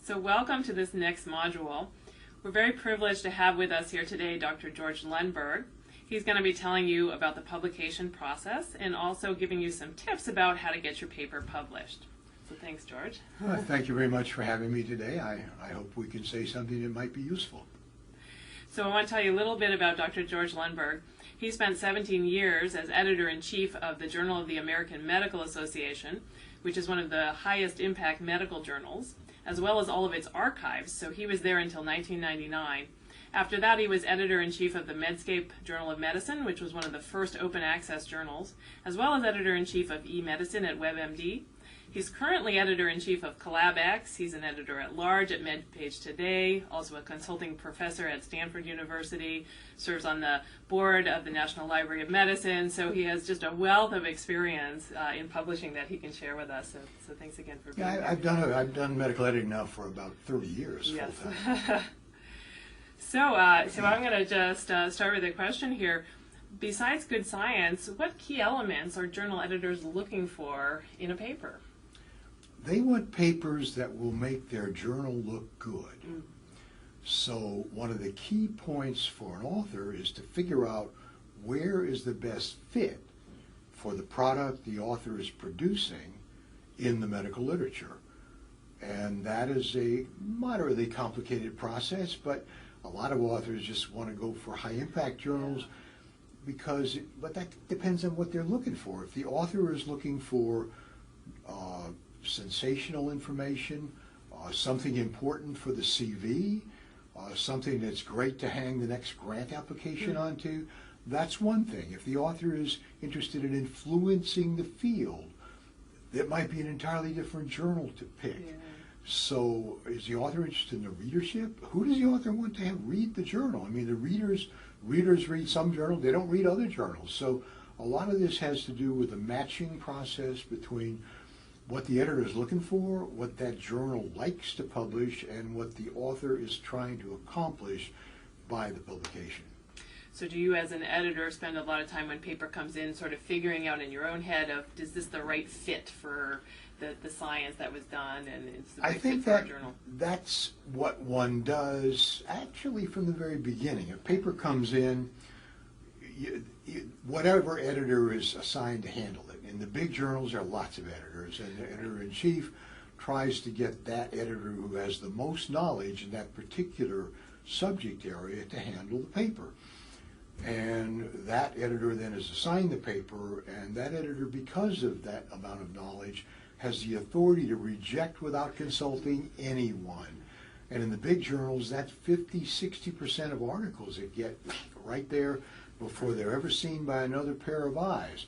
So welcome to this next module. We're very privileged to have with us here today Dr. George Lundberg. He's going to be telling you about the publication process and also giving you some tips about how to get your paper published. So thanks, George. Well, thank you very much for having me today. I hope we can say something that might be useful. So I want to tell you a little bit about Dr. George Lundberg. He spent 17 years as editor-in-chief of the Journal of the American Medical Association, which is one of the highest impact medical journals, as well as all of its archives. So he was there until 1999. After that, he was editor-in-chief of the Medscape Journal of Medicine, which was one of the first open access journals, as well as editor-in-chief of eMedicine at WebMD. He's currently editor-in-chief of CollabX. He's an editor-at-large at MedPage Today, also a consulting professor at Stanford University, serves on the board of the National Library of Medicine, so he has just a wealth of experience in publishing that he can share with us. So thanks again for being here. I've done medical editing now for about 30 years yes. full time. So I'm going to just start with a question here. Besides good science, what key elements are journal editors looking for in a paper? They want papers that will make their journal look good. So one of the key points for an author is to figure out where is the best fit for the product the author is producing in the medical literature. And that is a moderately complicated process, but a lot of authors just want to go for high impact journals but that depends on what they're looking for. If the author is looking for sensational information, something important for the CV, something that's great to hang the next grant application onto, that's one thing. If the author is interested in influencing the field, that might be an entirely different journal to pick. Yeah. So is the author interested in the readership? Who does the author want to have read the journal? I mean, the readers read some journals, they don't read other journals. So a lot of this has to do with the matching process between what the editor is looking for, what that journal likes to publish, and what the author is trying to accomplish by the publication. So do you as an editor spend a lot of time when paper comes in sort of figuring out in your own head of, is this the right fit for the science that was done, and it's the right fit for our journal? That's what one does actually from the very beginning. A paper comes in, whatever editor is assigned to handle it. In the big journals, there are lots of editors, and the editor-in-chief tries to get that editor who has the most knowledge in that particular subject area to handle the paper. And that editor then is assigned the paper, and that editor, because of that amount of knowledge, has the authority to reject without consulting anyone. And in the big journals, that's 50–60% of articles that get right there before they're ever seen by another pair of eyes.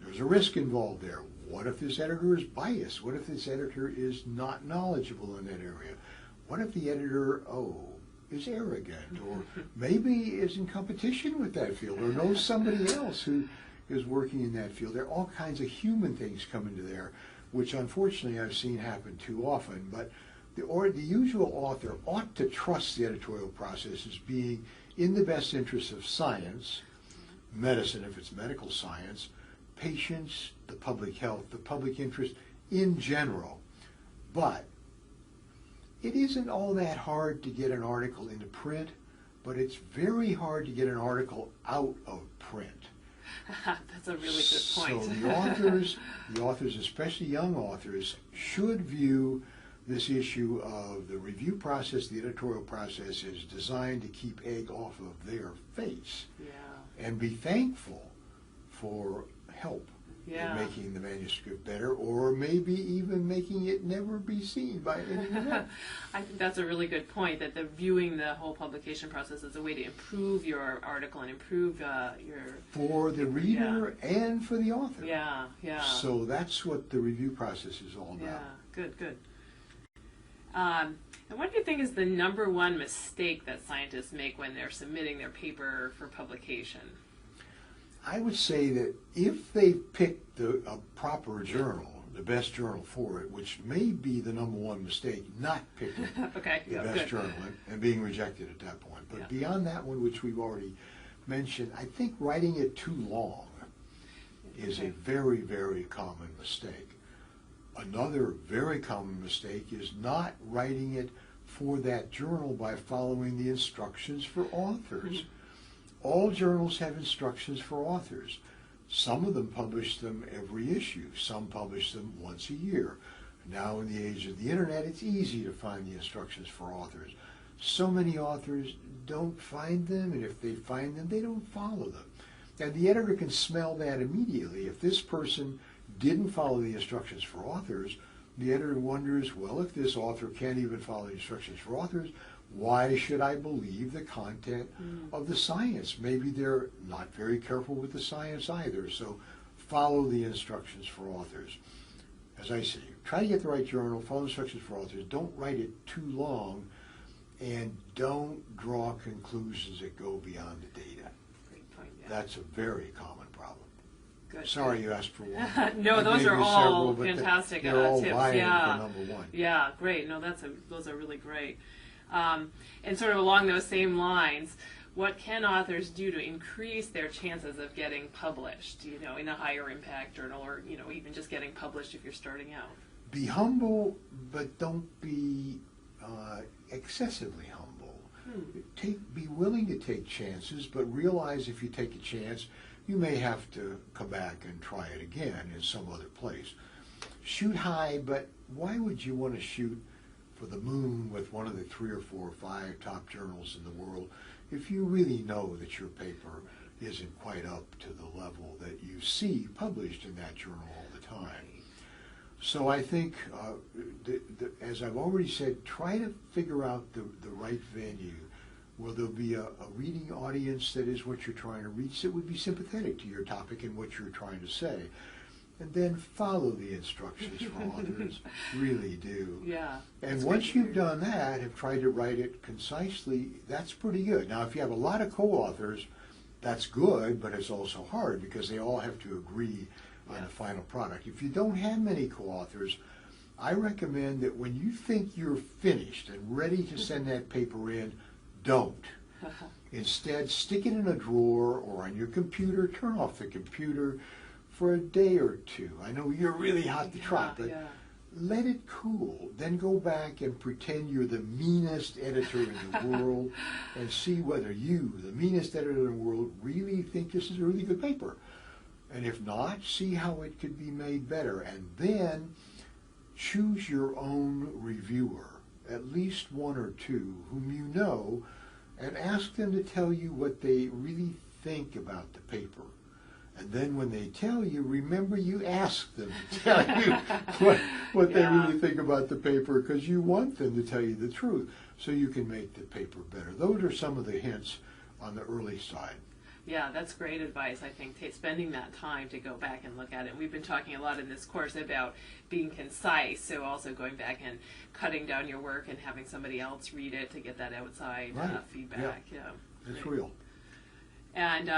There's a risk involved there. What if this editor is biased? What if this editor is not knowledgeable in that area? What if the editor, is arrogant, or maybe is in competition with that field, or knows somebody else who is working in that field? There are all kinds of human things come into there, which unfortunately I've seen happen too often. But the usual author ought to trust the editorial process as being in the best interest of science, medicine if it's medical science, patients, the public health, the public interest in general. But it isn't all that hard to get an article into print, but it's very hard to get an article out of print. That's a really good point. So the authors, especially young authors, should view this issue of the review process, the editorial process, is designed to keep egg off of their face. Yeah. And be thankful for help in making the manuscript better, or maybe even making it never be seen by anyone else. I think that's a really good point, that viewing the whole publication process as a way to improve your article and improve for the reader and for the author. Yeah, yeah. So that's what the review process is all about. Yeah, good, good. And what do you think is the #1 mistake that scientists make when they're submitting their paper for publication? I would say that if they picked a proper journal, the best journal for it, which may be the #1 mistake, not picking the best journal and being rejected at that point. But beyond that one, which we've already mentioned, I think writing it too long is a very, very common mistake. Another very common mistake is not writing it for that journal by following the instructions for authors. All journals have instructions for authors. Some of them publish them every issue. Some publish them once a year. Now, in the age of the internet, it's easy to find the instructions for authors. So many authors don't find them, and if they find them, they don't follow them. And the editor can smell that immediately. If this person didn't follow the instructions for authors, the editor wonders, well, if this author can't even follow the instructions for authors, why should I believe the content of the science? Maybe they're not very careful with the science either. So follow the instructions for authors. As I say, try to get the right journal, follow instructions for authors. Don't write it too long, and don't draw conclusions that go beyond the data. Great point. Yeah. That's a very common problem. Good. Sorry you asked for one. No, I those gave are you all several, but fantastic they're all tips. vying Yeah. for number one. Yeah, great. No, those are really great. And sort of along those same lines, what can authors do to increase their chances of getting published, in a higher impact journal, or, even just getting published if you're starting out? Be humble, but don't be excessively humble. Be willing to take chances, but realize if you take a chance, you may have to come back and try it again in some other place. Shoot high, but why would you want to shoot for the moon with one of the 3 or 4 or 5 top journals in the world if you really know that your paper isn't quite up to the level that you see published in that journal all the time? So I think, as I've already said, try to figure out the right venue where there'll be a reading audience that is what you're trying to reach, that would be sympathetic to your topic and what you're trying to say. And then follow the instructions for authors. Really do. Yeah. And once you've done that, have tried to write it concisely, that's pretty good. Now, if you have a lot of co-authors, that's good, but it's also hard because they all have to agree on the final product. If you don't have many co-authors, I recommend that when you think you're finished and ready to send that paper in, don't. Instead, stick it in a drawer or on your computer, turn off the computer for a day or two. I know you're really hot to trot, but let it cool. Then go back and pretend you're the meanest editor in the world and see whether you, the meanest editor in the world, really think this is a really good paper. And if not, see how it could be made better. And then choose your own reviewer, at least 1 or 2, whom you know, and ask them to tell you what they really think about the paper. And then when they tell you, remember you asked them to tell you what they really think about the paper, because you want them to tell you the truth so you can make the paper better. Those are some of the hints on the early side. Yeah, that's great advice, I think, spending that time to go back and look at it. And we've been talking a lot in this course about being concise, so also going back and cutting down your work and having somebody else read it to get that outside feedback. Yeah, it's real. And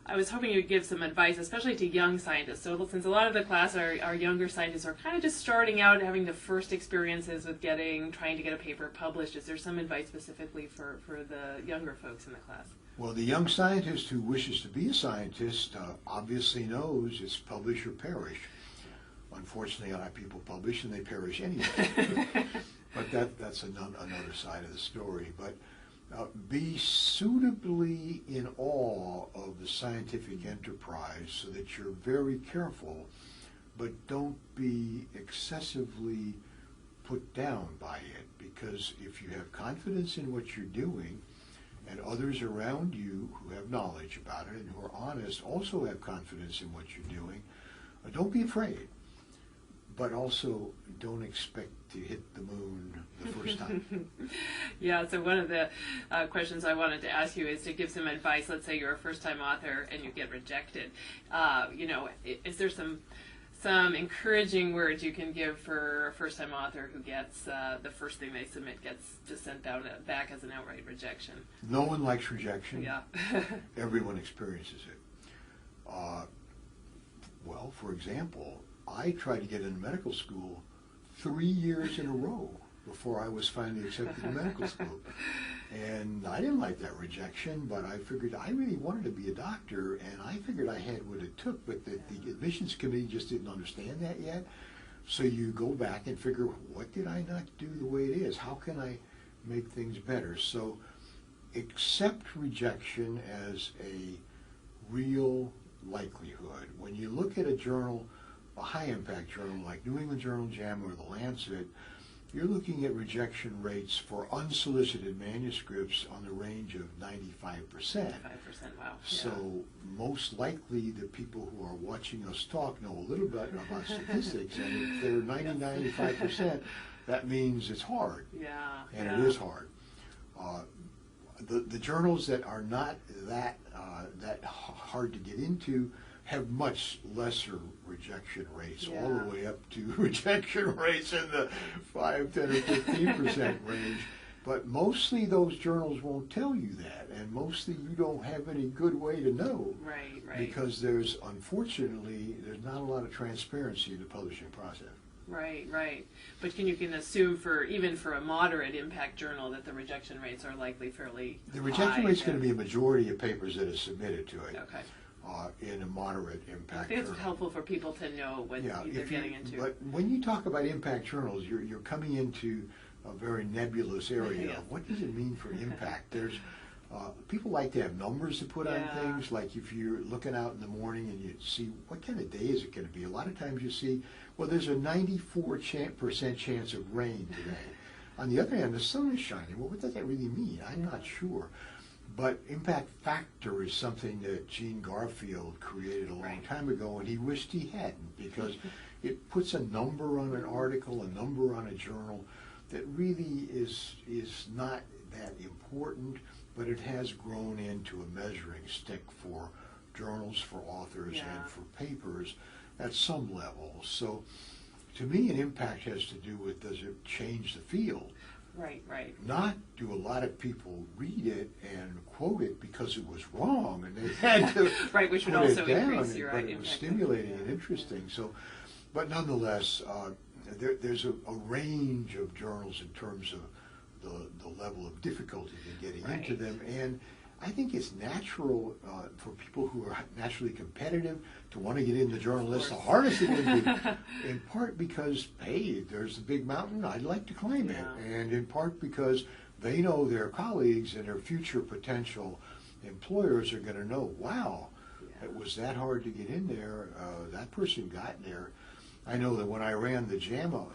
I was hoping you'd give some advice, especially to young scientists. So since a lot of the class are younger scientists who are kind of just starting out, having the first experiences with trying to get a paper published, is there some advice specifically for the younger folks in the class? Well, the young scientist who wishes to be a scientist obviously knows it's publish or perish. Unfortunately, a lot of people publish and they perish anyway. But that's another side of the story. But be suitably in awe of the scientific enterprise so that you're very careful, but don't be excessively put down by it. Because if you have confidence in what you're doing, and others around you who have knowledge about it and who are honest also have confidence in what you're doing, don't be afraid. But also don't expect to hit the moon the first time. Yeah, so one of the questions I wanted to ask you is to give some advice. Let's say you're a first-time author and you get rejected. Is there some encouraging words you can give for a first-time author who gets the first thing they submit gets just sent back as an outright rejection? No one likes rejection. Yeah. Everyone experiences it. Well, for example, I tried to get into medical school 3 years in a row before I was finally accepted to medical school. And I didn't like that rejection, but I figured I really wanted to be a doctor, and I figured I had what it took, but the admissions committee just didn't understand that yet. So you go back and figure, what did I not do the way it is? How can I make things better? So accept rejection as a real likelihood. When you look at a journal, a high-impact journal like New England Journal JAMA or the Lancet, you're looking at rejection rates for unsolicited manuscripts on the range of 95%. 5%, wow. So most likely the people who are watching us talk know a little bit about statistics, and if they're 95%, that means it's hard. Yeah. And it is hard. The journals that are not that hard to get into have much lesser rejection rates, all the way up to rejection rates in the 5, 10, or 15% range. But mostly those journals won't tell you that, and mostly you don't have any good way to know. Right. Because unfortunately, there's not a lot of transparency in the publishing process. Right. But you can assume even for a moderate impact journal that the rejection rates are likely fairly The rejection high. rate's going to be a majority of papers that are submitted to it. Okay. In a moderate impact I think it's journal. helpful for people to know what they're getting into. But when you talk about impact journals, you're coming into a very nebulous area. Yeah. What does it mean for impact? There's people like to have numbers to put on things. Like if you're looking out in the morning and you see what kind of day is it going to be. A lot of times you see, well, there's a 94% chance of rain today. On the other hand, the sun is shining. Well, what does that really mean? I'm not sure. But impact factor is something that Gene Garfield created a long time ago, and he wished he hadn't, because it puts a number on an article, a number on a journal that really is not that important, but it has grown into a measuring stick for journals, for authors, and for papers at some level. So to me, an impact has to do with, does it change the field? Right. Not do a lot of people read it and quote it because it was wrong and they had to which would put also it down, increase your but it was stimulating and interesting. So, but nonetheless, there's a range of journals in terms of the level of difficulty in getting into them, and I think it's natural for people who are naturally competitive to want to get in the journal list the hardest it would be, in part because, hey, there's a big mountain, I'd like to climb it, and in part because they know their colleagues and their future potential employers are going to know, wow, it was that hard to get in there, that person got there. I know that when I ran the JAMA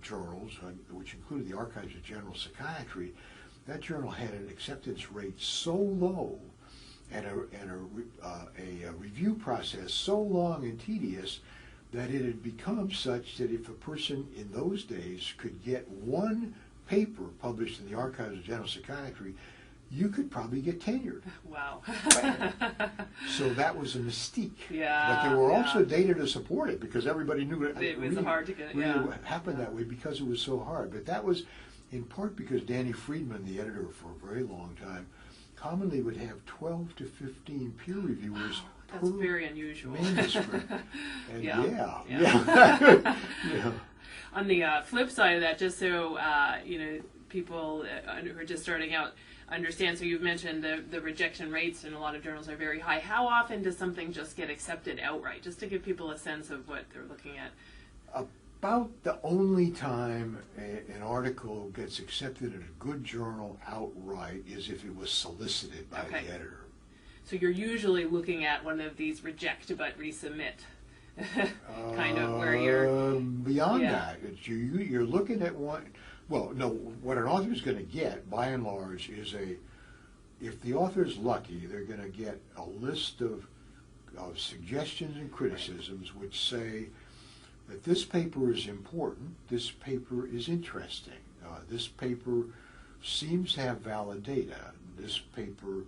journals, which included the Archives of General Psychiatry, that journal had an acceptance rate so low and a review process so long and tedious that it had become such that if a person in those days could get one paper published in the Archives of General Psychiatry, you could probably get tenured. Wow. So that was a mystique. Yeah. But there were also data to support it, because everybody knew it was really, hard to get. really happened that way because it was so hard. But that was in part because Danny Friedman, the editor for a very long time, commonly would have 12 to 15 peer reviewers That's per very unusual. manuscript. And Yeah. yeah. On the flip side of that, just so people who are just starting out understand, so you've mentioned the rejection rates in a lot of journals are very high. How often does something just get accepted outright? Just to give people a sense of what they're looking at. About the only time an article gets accepted in a good journal outright is if it was solicited by the editor. So you're usually looking at one of these reject but resubmit kind of where you're... Beyond that, you're looking at one... Well, no, what an author is going to get, by and large, is if the author is lucky, they're going to get a list of suggestions and criticisms which say that this paper is important, this paper is interesting, this paper seems to have valid data, this paper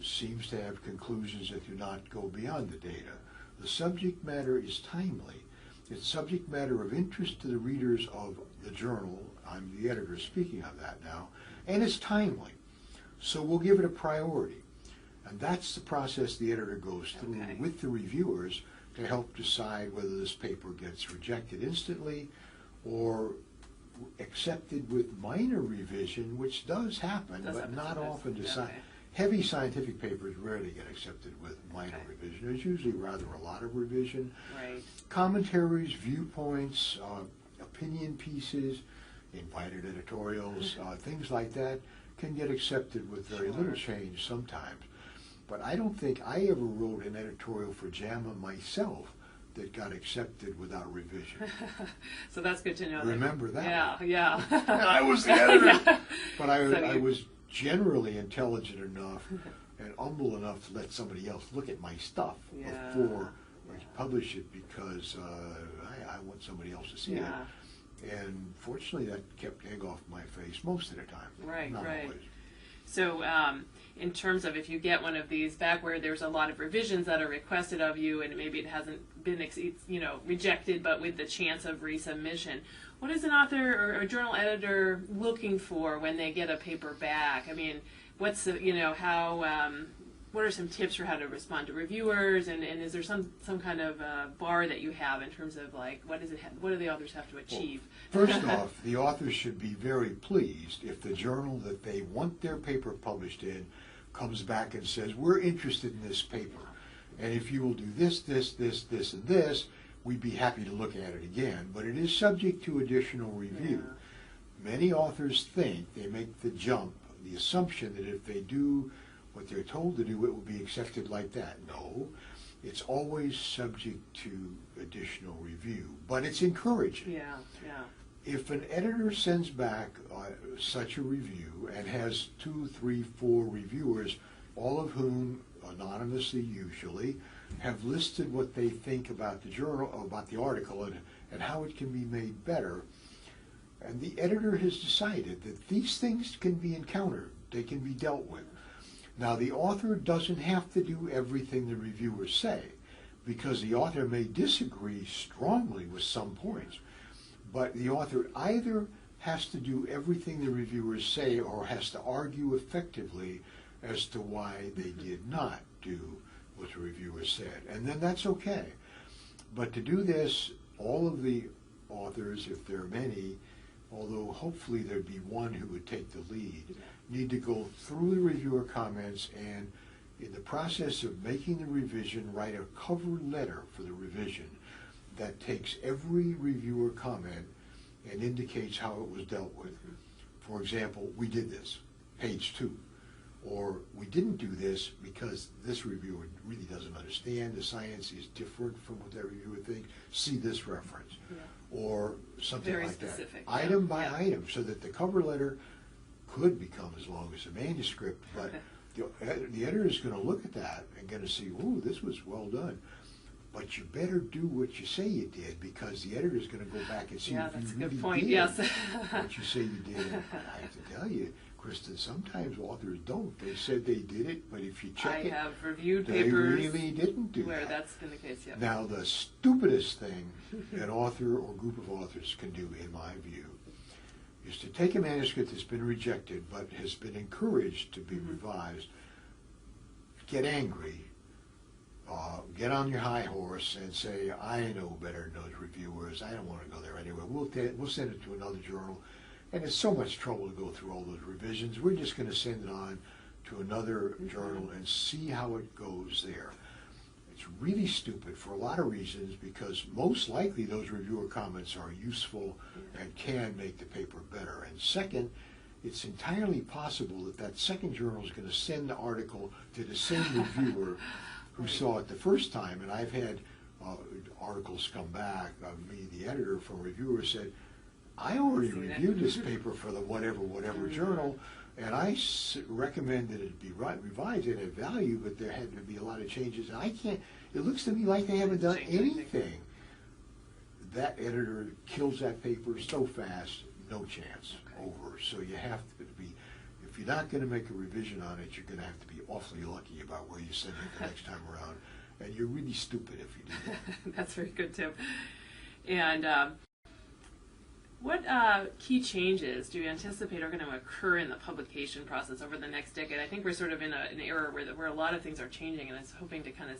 seems to have conclusions that do not go beyond the data. The subject matter is timely. It's subject matter of interest to the readers of the journal. I'm the editor speaking of that now. And it's timely. So we'll give it a priority. And that's the process the editor goes through with the reviewers to help decide whether this paper gets rejected instantly or accepted with minor revision, which does happen, but not often. Heavy scientific papers rarely get accepted with minor revision. There's usually rather a lot of revision. Right. Commentaries, viewpoints, opinion pieces, invited editorials, things like that can get accepted with very little change sometimes. But I don't think I ever wrote an editorial for JAMA myself that got accepted without revision. So that's good to know. Remember that? Yeah. I was the editor. Yeah. But I was generally intelligent enough and humble enough to let somebody else look at my stuff before I publish it, because I want somebody else to see it. And fortunately, that kept egg off my face most of the time. Right, Not right. always. So in terms of if you get one of these back where there's a lot of revisions that are requested of you and maybe it hasn't been rejected, but with the chance of resubmission, what is an author or a journal editor looking for when they get a paper back? I mean, what's the, what are some tips for how to respond to reviewers, and is there some kind of bar that you have in terms of like what do the authors have to achieve? Well, first off, the authors should be very pleased if the journal that they want their paper published in comes back and says, we're interested in this paper, and if you will do this, this, this, this, and this, we'd be happy to look at it again, but it is subject to additional review. Many authors think, they make the jump, the assumption that if they do what they're told to do, it will be accepted like that. No, it's always subject to additional review, but it's encouraging. Yeah. If an editor sends back such a review and has 2, 3, 4 reviewers, all of whom, anonymously usually, have listed what they think about the journal, about the article, and how it can be made better, and the editor has decided that these things can be encountered, they can be dealt with. Now, the author doesn't have to do everything the reviewers say, because the author may disagree strongly with some points, but the author either has to do everything the reviewers say or has to argue effectively as to why they did not do what the reviewers said, and then that's okay. But to do this, all of the authors, if there are many, although hopefully there'd be one who would take the lead, need to go through the reviewer comments and, in the process of making the revision, write a cover letter for the revision that takes every reviewer comment and indicates how it was dealt with. For example, we did this, page 2. Or we didn't do this because this reviewer really doesn't understand, the science is different from what that reviewer thinks, see this reference. Or something Very like specific, that. Item by item, so that the cover letter could become as long as a manuscript, but the editor is going to look at that and going to see, ooh, this was well done. But you better do what you say you did, because the editor is going to go back and see if that's you a really good point. did Yes. what you say you did. And I have to tell you, Kristen, sometimes authors don't. They said they did it, but if you check I it, have reviewed they papers really didn't do where that. that's been the case. Yeah. Now, the stupidest thing an author or group of authors can do, in my view, is to take a manuscript that's been rejected but has been encouraged to be revised, get angry, get on your high horse and say, I know better than those reviewers, I don't want to go there anyway, we'll send it to another journal, and it's so much trouble to go through all those revisions, we're just going to send it on to another journal and see how it goes there. It's really stupid for a lot of reasons, because most likely those reviewer comments are useful and can make the paper better. And second, it's entirely possible that that second journal is going to send the article to the same reviewer who saw it the first time. And I've had articles come back, me, the editor, from reviewers said, I already reviewed this paper for the whatever journal, and I recommended it be revised and at value, but there had to be a lot of changes. And I can't, it looks to me like they haven't done anything. That editor kills that paper so fast, no chance, over. So you have to be, if you're not going to make a revision on it, you're going to have to be awfully lucky about where you send it the next time around. And you're really stupid if you do that. That's very good tip. And what key changes do you anticipate are going to occur in the publication process over the next decade? I think we're sort of in an era where a lot of things are changing, and I was hoping to kind of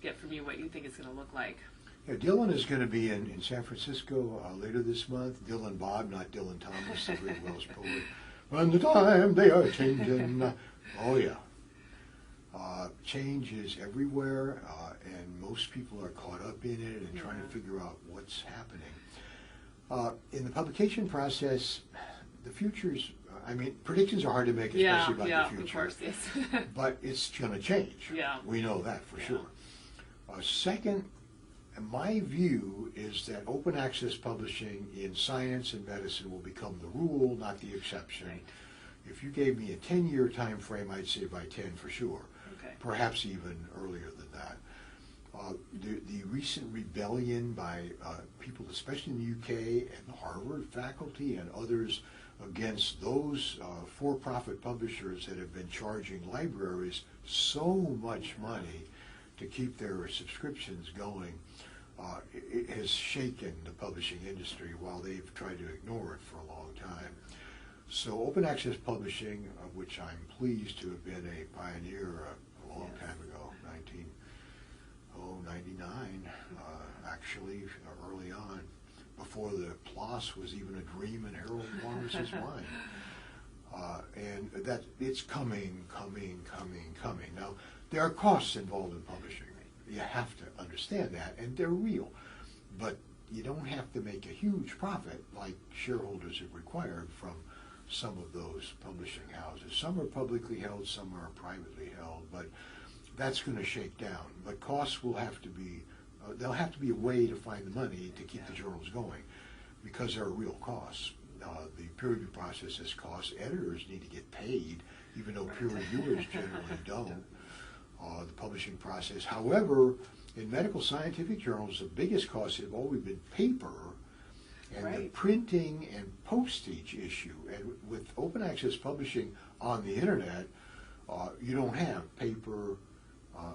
get from you what you think it's going to look like. Yeah, Dylan is going to be in San Francisco later this month. Dylan Bob, not Dylan Thomas, the great Welsh poet. When the time they are changing. Oh, yeah. Change is everywhere, and most people are caught up in it and trying to figure out what's happening. In the publication process, the future's, I mean, predictions are hard to make, especially about the future. Of course, yes. But it's going to change. Yeah. We know that for sure. Second, my view is that open access publishing in science and medicine will become the rule, not the exception. Right. If you gave me a 10-year time frame, I'd say by 10 for sure. Okay. Perhaps even earlier than that. The recent rebellion by people, especially in the UK and Harvard faculty and others, against those for-profit publishers that have been charging libraries so much money to keep their subscriptions going, it has shaken the publishing industry while they've tried to ignore it for a long time. So open access publishing, of which I'm pleased to have been a pioneer a long time ago, 1999, actually, early on, before the PLOS was even a dream in Harold Lawrence's mind. And that it's coming. Now, there are costs involved in publishing. You have to understand that, and they're real. But you don't have to make a huge profit like shareholders have required from some of those publishing houses. Some are publicly held, some are privately held, but that's going to shake down. But costs will have to be, there'll have to be a way to find the money to keep the journals going, because there are real costs. The peer review process has costs. Editors need to get paid, even though peer reviewers generally don't. The publishing process. However, in medical scientific journals, the biggest costs have always been paper and the printing and postage issue. And with open access publishing on the internet, you don't have paper,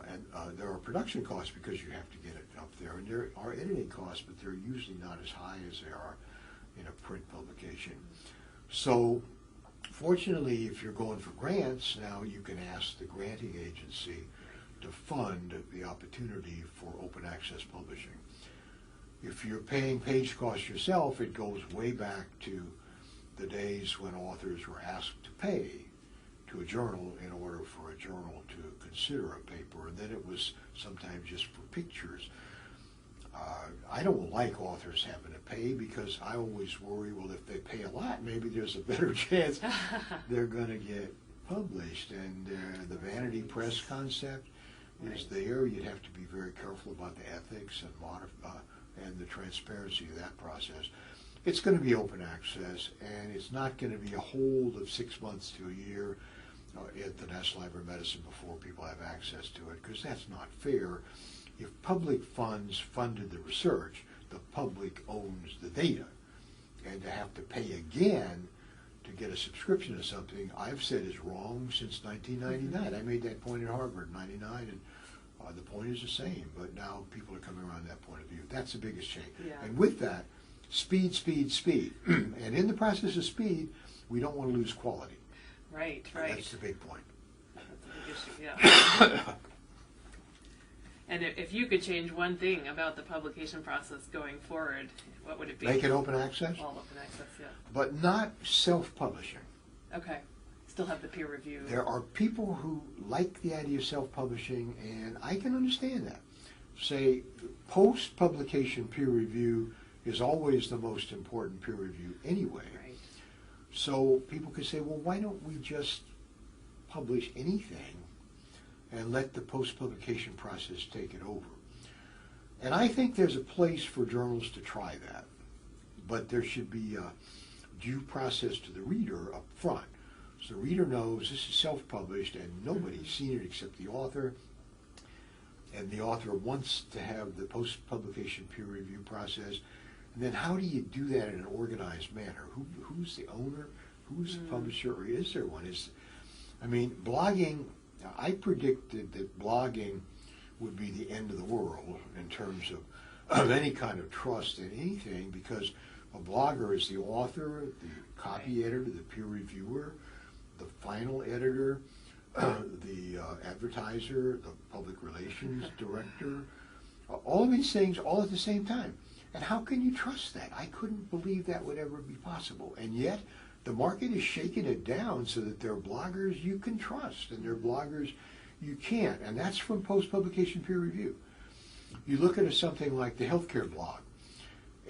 and there are production costs because you have to get it up there. And there are editing costs, but they're usually not as high as they are in a print publication. So fortunately, if you're going for grants, now you can ask the granting agency to fund the opportunity for open access publishing. If you're paying page costs yourself, it goes way back to the days when authors were asked to pay to a journal in order for a journal to consider a paper, and then it was sometimes just for pictures. I don't like authors having to pay, because I always worry, well, if they pay a lot, maybe there's a better chance they're going to get published. And the vanity press concept is there. You'd have to be very careful about the ethics and the transparency of that process. It's going to be open access, and it's not going to be a hold of 6 months to a year at the National Library of Medicine before people have access to it, because that's not fair. If public funds funded the research, the public owns the data. And to have to pay again to get a subscription to something, I've said is wrong since 1999. I made that point at Harvard in 99, and the point is the same, but now people are coming around that point of view. That's the biggest change. Yeah. And with that, speed. And in the process of speed, we don't want to lose quality. Right. That's the big point. That's a big issue, yeah. And if you could change one thing about the publication process going forward, what would it be? Make it open access? All open access, yeah. But not self-publishing. Okay. Still have the peer review. There are people who like the idea of self-publishing, and I can understand that. Say, post-publication peer review is always the most important peer review anyway. Right. So people could say, well, why don't we just publish anything and let the post-publication process take it over? And I think there's a place for journals to try that, but there should be a due process to the reader up front. So the reader knows this is self-published and nobody's seen it except the author, and the author wants to have the post-publication peer review process. And then how do you do that in an organized manner? Who's the owner? Who's the publisher? Or is there one? Blogging, I predicted that blogging would be the end of the world in terms of any kind of trust in anything, because a blogger is the author, the copy editor, the peer reviewer, the final editor, the advertiser, the public relations director, all of these things all at the same time. And how can you trust that? I couldn't believe that would ever be possible. And yet, the market is shaking it down so that there are bloggers you can trust and there are bloggers you can't. And that's from post-publication peer review. You look at something like the healthcare blog,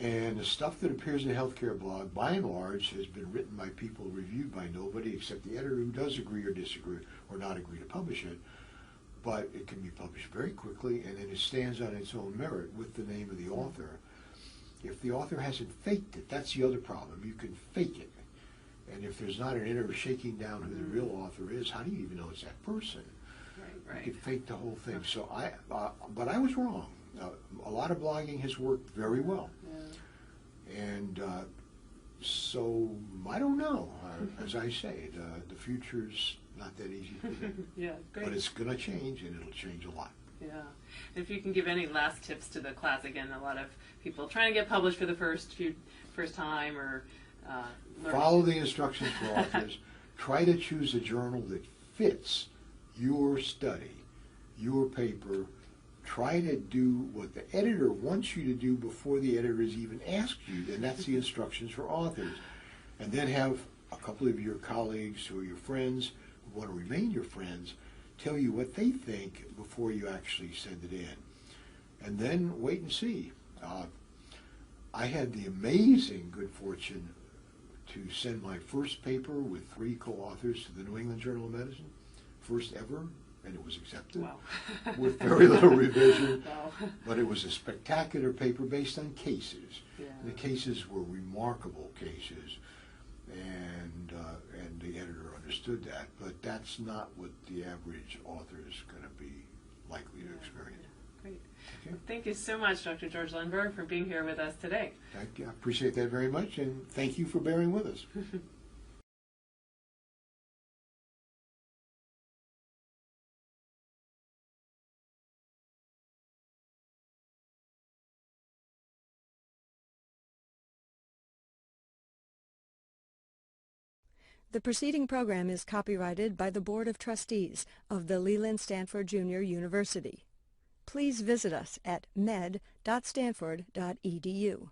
And the stuff that appears in a healthcare blog, by and large, has been written by people reviewed by nobody except the editor who does agree or disagree or not agree to publish it. But it can be published very quickly, and then it stands on its own merit with the name of the author. If the author hasn't faked it, that's the other problem. You can fake it. And if there's not an editor shaking down who the real author is, how do you even know it's that person? Right. You could fake the whole thing. So but I was wrong. A lot of blogging has worked very well. Yeah. And so I don't know. As I say, the future's not that easy to predict. Yeah, great. But it's going to change, and it'll change a lot. Yeah. If you can give any last tips to the class, again, a lot of people trying to get published for the first time or learning. Follow the instructions for authors. Try to choose a journal that fits your study, your paper. Try to do what the editor wants you to do before the editor has even asked you, and that's the instructions for authors. And then have a couple of your colleagues who are your friends, who want to remain your friends, tell you what they think before you actually send it in. And then wait and see. I had the amazing good fortune to send my first paper with 3 co-authors to the New England Journal of Medicine, first ever, and it was accepted. Wow. With very little revision. Wow. But it was a spectacular paper based on cases. Yeah. The cases were remarkable cases, and the editor understood that. But that's not what the average author is going to be likely to experience. Great. Okay. Well, thank you so much, Dr. George Lundberg, for being here with us today. I appreciate that very much, and thank you for bearing with us. The preceding program is copyrighted by the Board of Trustees of the Leland Stanford Junior University. Please visit us at med.stanford.edu.